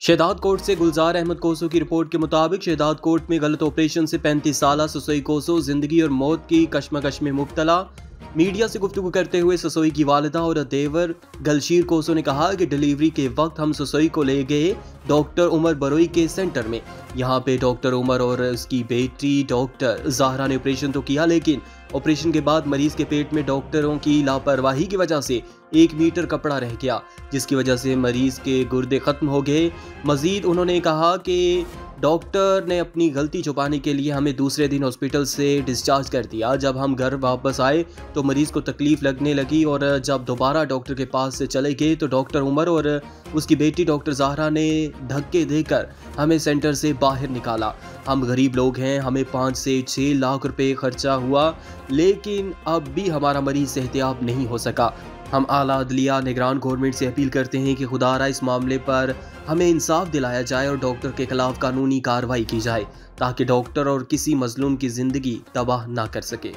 Shahdad court से गुलजार अहमद कोसो की रिपोर्ट के मुताबिक शहदाद कोर्ट में गलत ऑपरेशन से 35 साल ससोई कोसो जिंदगी और मौत की कशमकश में मुब्तला। मीडिया से गुफ्तगू करते हुए ससोई की वालिदा और देवर गलशीर कोसो ने कहा कि डिलीवरी के वक्त हम ससोई को ले गए डॉक्टर उमर बरोई के सेंटर में। यहाँ पे डॉक्टर उमर और उसकी बेटी डॉक्टर ज़हरा ने ऑपरेशन तो किया, लेकिन ऑपरेशन के बाद मरीज के पेट में डॉक्टरों की लापरवाही की वजह से 1 मीटर कपड़ा रह गया, जिसकी वजह से मरीज के गुर्दे खत्म हो गए। मजीद उन्होंने कहा कि डॉक्टर ने अपनी गलती छुपाने के लिए हमें दूसरे दिन हॉस्पिटल से डिस्चार्ज कर दिया। जब हम घर वापस आए तो मरीज को तकलीफ लगने लगी और जब दोबारा डॉक्टर के पास से चले गए तो डॉक्टर उमर और उसकी बेटी डॉक्टर ज़हरा ने धक्के देकर हमें सेंटर से बाहर निकाला। हम गरीब लोग हैं, हमें 5 से 6 लाख रुपए खर्चा हुआ, लेकिन अब भी हमारा मरीज सेहतियाब नहीं हो सका। हम आला अदलिया निगरान गवर्नमेंट से अपील करते हैं कि खुदारा इस मामले पर हमें इंसाफ दिलाया जाए और डॉक्टर के खिलाफ कानूनी कार्रवाई की जाए ताकि डॉक्टर और किसी मजलूम की ज़िंदगी तबाह ना कर सके।